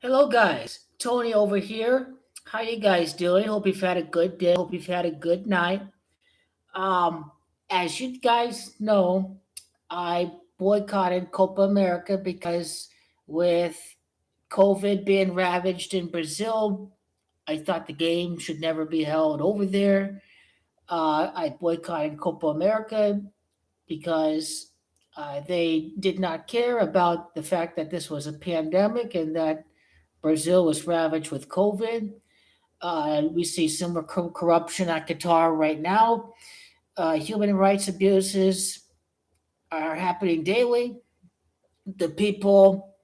Hello, guys. Tony over here. How you guys doing? Hope you've had a good day. Hope you've had a good night. Um, as you guys know, I boycotted Copa America because with COVID being ravaged in Brazil, I thought the game should never be held over there. I boycotted Copa America because they did not care about the fact that this was a pandemic and that Brazil was ravaged with COVID. We see similar corruption at Qatar right now. Human rights abuses are happening daily. The people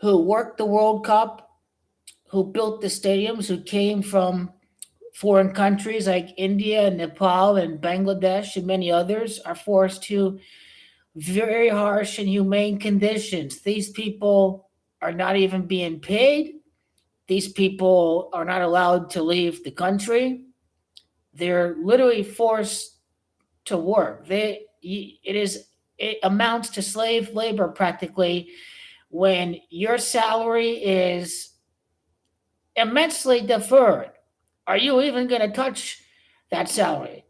who worked the World Cup, who built the stadiums, who came from foreign countries like India, Nepal, and Bangladesh, and many others, are forced to very harsh and humane conditions. These people are not even being paid. These people are not allowed to leave the country. They're literally forced to work. It amounts to slave labor practically when your salary is immensely deferred. Are you even going to touch that salary?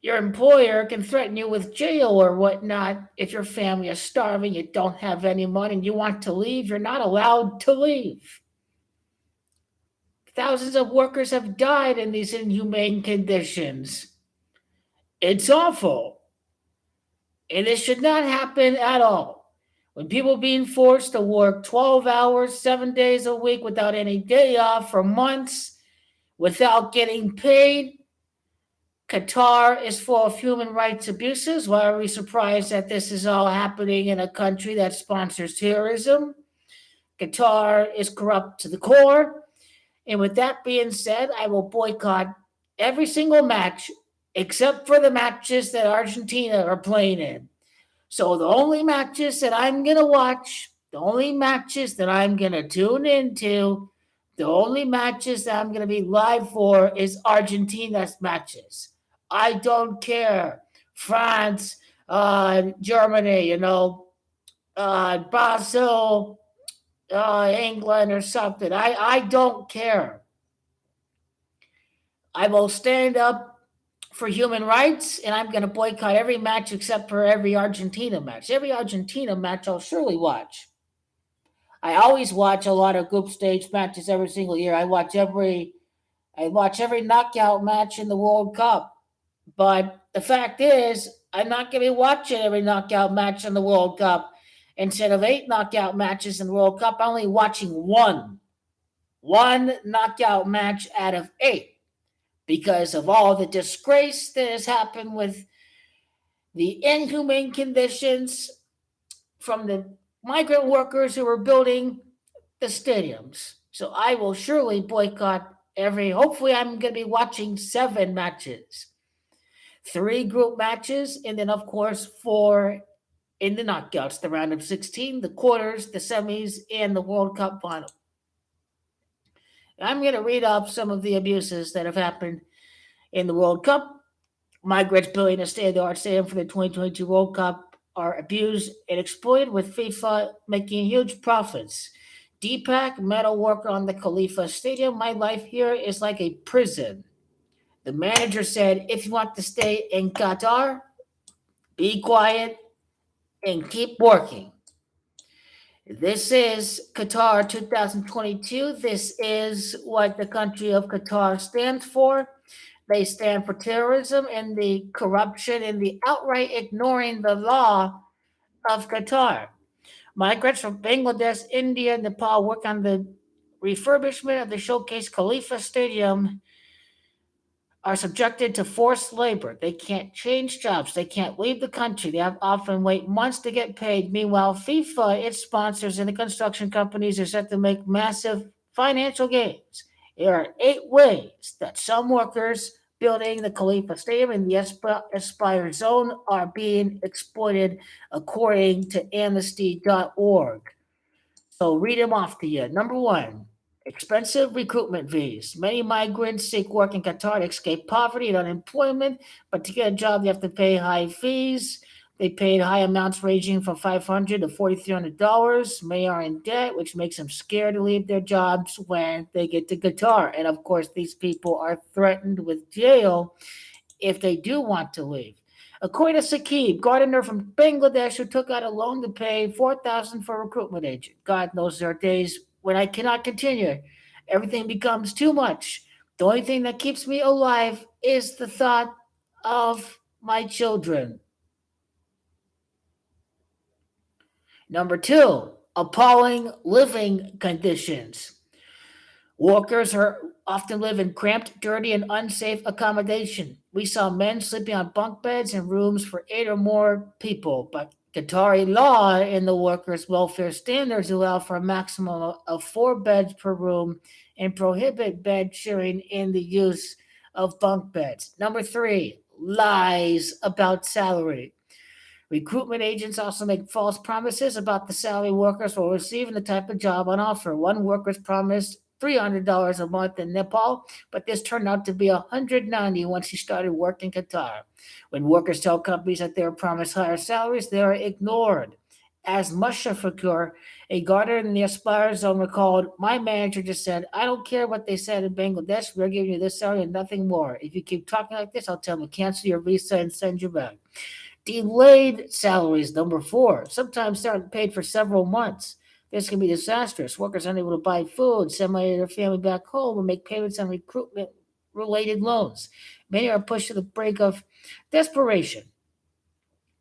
Your employer can threaten you with jail or whatnot if your family is starving, you don't have any money, and you want to leave. You're not allowed to leave. Thousands of workers have died in these inhumane conditions. It's awful. And this should not happen at all. When people being forced to work 12 hours, 7 days a week without any day off for months, without getting paid. Qatar is full of human rights abuses. Why are we surprised that this is all happening in a country that sponsors terrorism? Qatar is corrupt to the core. And with that being said, I will boycott every single match except for the matches that Argentina are playing in. So the only matches that I'm going to watch, the only matches that I'm going to tune into, the only matches that I'm going to be live for is Argentina's matches. I don't care. France, Germany, Brazil, England or something. I don't care. I will stand up for human rights, and I'm going to boycott every match except for every Argentina match. Every Argentina match I'll surely watch. I always watch a lot of group stage matches every single year. I watch every knockout match in the World Cup. But the fact is, I'm not going to be watching every knockout match in the World Cup. Instead of 8 knockout matches in the World Cup, I'm only watching one knockout match out of 8 because of all the disgrace that has happened with the inhumane conditions from the migrant workers who were building the stadiums. So I will surely boycott hopefully, I'm going to be watching 7 matches, 3 group matches, and then, of course, 4 in the knockouts, the round of 16, the quarters, the semis, and the World Cup final. I'm going to read off some of the abuses that have happened in the World Cup. Migrants building a state-of-the-art stadium for the 2022 World Cup are abused and exploited, with FIFA making huge profits. Deepak, metal worker on the Khalifa Stadium, my life here is like a prison. The manager said, if you want to stay in Qatar, be quiet and keep working. This is Qatar 2022. This is what the country of Qatar stands for. They stand for terrorism and the corruption and the outright ignoring the law of Qatar. Migrants from Bangladesh, India, and Nepal work on the refurbishment of the Showcase Khalifa Stadium are subjected to forced labor. They can't change jobs. They can't leave the country. They have often wait months to get paid. Meanwhile, FIFA, its sponsors, and the construction companies are set to make massive financial gains. There are 8 ways that some workers building the Khalifa Stadium in the Aspire Zone are being exploited, according to amnesty.org. So read them off to you. Number 1, expensive recruitment fees. Many migrants seek work in Qatar to escape poverty and unemployment, but to get a job, they have to pay high fees. They paid high amounts ranging from $500 to $4,300. Many are in debt, which makes them scared to leave their jobs when they get to Qatar. And of course, these people are threatened with jail if they do want to leave. According to Saqib, gardener from Bangladesh, who took out a loan to pay $4,000 for a recruitment agent. God knows there are days when I cannot continue. Everything becomes too much. The only thing that keeps me alive is the thought of my children. Number two, appalling living conditions. Workers are often live in cramped, dirty, and unsafe accommodation. We saw men sleeping on bunk beds in rooms for 8 or more people, but Qatari law and the workers' welfare standards allow for a maximum of 4 beds per room and prohibit bed sharing in the use of bunk beds. Number three, lies about salary. Recruitment agents also make false promises about the salary workers will receive and the type of job on offer. One worker promised $300 a month in Nepal, but this turned out to be $190 once she started working in Qatar. When workers tell companies that they are promised higher salaries, they are ignored. As Mushafakur, a gardener in the Aspire zone, recalled, my manager just said, I don't care what they said in Bangladesh, we're giving you this salary and nothing more. If you keep talking like this, I'll tell them to cancel your visa and send you back. Delayed salaries, number four. Sometimes they're paid for several months. This can be disastrous. Workers unable to buy food, send money to their family back home, or make payments on recruitment related loans. Many are pushed to the brink of desperation.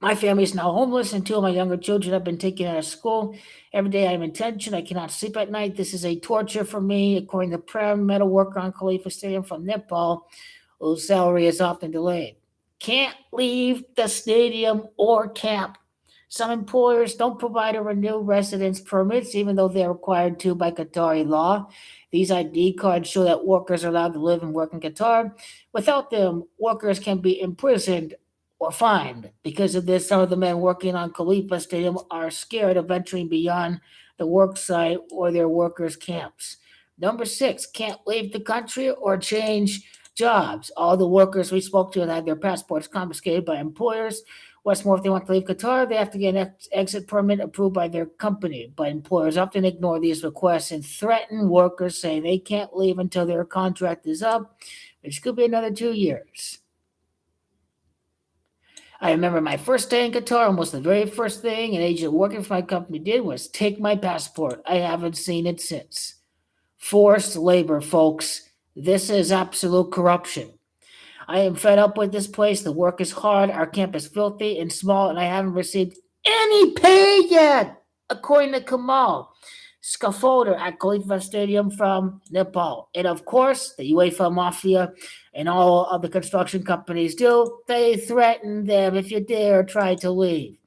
My family is now homeless, and two of my younger children have been taken out of school. Every day I am in tension. I cannot sleep at night. This is a torture for me, according to Prem, metal worker on Khalifa Stadium from Nepal, whose salary is often delayed. Can't leave the stadium or camp. Some employers don't provide or renew residence permits, even though they're required to by Qatari law. These ID cards show that workers are allowed to live and work in Qatar. Without them, workers can be imprisoned or fined. Because of this, some of the men working on Khalifa Stadium are scared of venturing beyond the work site or their workers' camps. Number six, can't leave the country or change jobs. All the workers we spoke to have had their passports confiscated by employers. What's more, if they want to leave Qatar, they have to get an exit permit approved by their company. But employers often ignore these requests and threaten workers, saying they can't leave until their contract is up, which could be another 2 years. I remember my first day in Qatar, almost the very first thing an agent working for my company did was take my passport. I haven't seen it since. Forced labor, folks. This is absolute corruption. I am fed up with this place. The work is hard. Our camp is filthy and small, and I haven't received any pay yet, according to Kamal, scaffolder at Khalifa Stadium from Nepal. And of course, the UEFA Mafia and all of the construction companies do. They threaten them if you dare try to leave.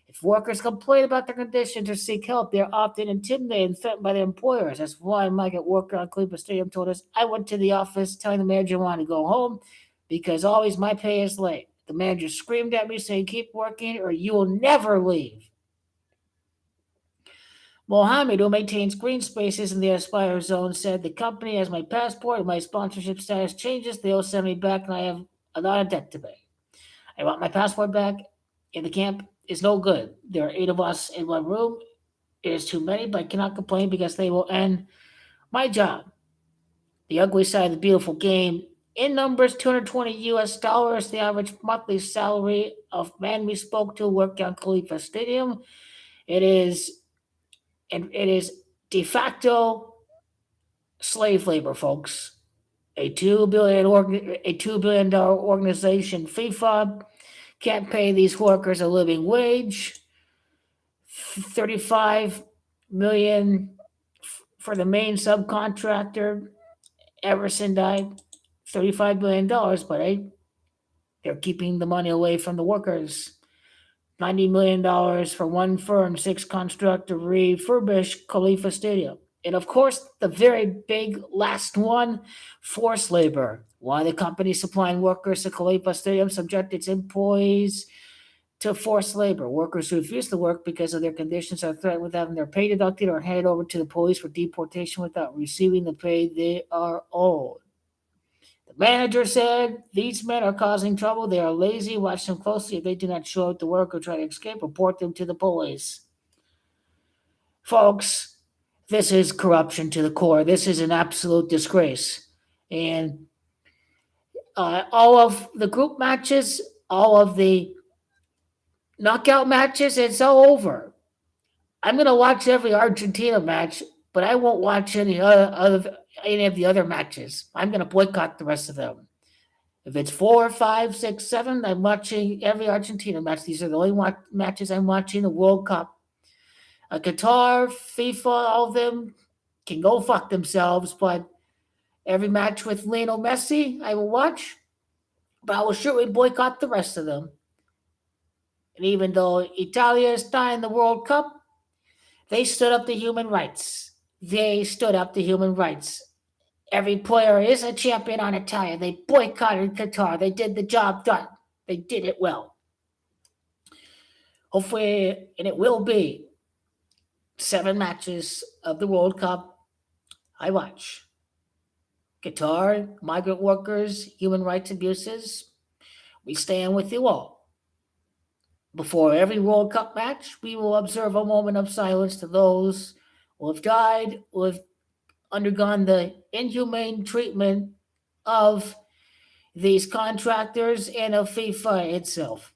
If workers complain about their conditions or seek help, they're often intimidated and threatened by their employers. That's why migrant worker on Cleveland Stadium told us, I went to the office telling the manager I wanted to go home because always my pay is late. The manager screamed at me saying, keep working or you will never leave. Mohammed, who maintains green spaces in the Aspire zone, said the company has my passport and my sponsorship status changes. They'll send me back and I have a lot of debt to pay. I want my passport back. In the camp is no good. There are 8 of us in one room. It is too many, but I cannot complain because they will end my job. The ugly side of the beautiful game. In numbers, 220 US dollars, the average monthly salary of man we spoke to working on Khalifa Stadium. It is de facto slave labor, folks. A $2 billion organization, FIFA, can't pay these workers a living wage. 35 million for the main subcontractor. Everson died. $35 billion, but they're keeping the money away from the workers. $90 million for one firm, 6 construct to refurbish Khalifa Stadium. And of course, the very big last one, forced labor. One of the companies supplying workers to Khalifa Stadium subject its employees to forced labor. Workers who refuse to work because of their conditions are threatened with having their pay deducted or handed over to the police for deportation without receiving the pay they are owed. The Manager said, "These men are causing trouble. They are lazy. Watch them closely. If they do not show up to work or try to escape, report them to the police." Folks, this is corruption to the core. This is an absolute disgrace. And all of the group matches, all of the knockout matches, it's all over. I'm going to watch every Argentina match, but I won't watch any of the other matches. I'm going to boycott the rest of them. If it's 4, 5, 6, 7, I'm watching every Argentina match. These are the only matches I'm watching. The World Cup, Qatar, FIFA, all of them can go fuck themselves. But every match with Lionel Messi, I will watch. But I will surely boycott the rest of them. And even though Italia is not in the World Cup, they stood up to human rights. They stood up to human rights. Every player is a champion on Italia. They boycotted Qatar. They did the job done. They did it well. Hopefully, and it will be 7 matches of the World Cup I watch. Qatar, migrant workers, human rights abuses, we stand with you all. Before every World Cup match, we will observe a moment of silence to those who have died, who have undergone the inhumane treatment of these contractors and of FIFA itself.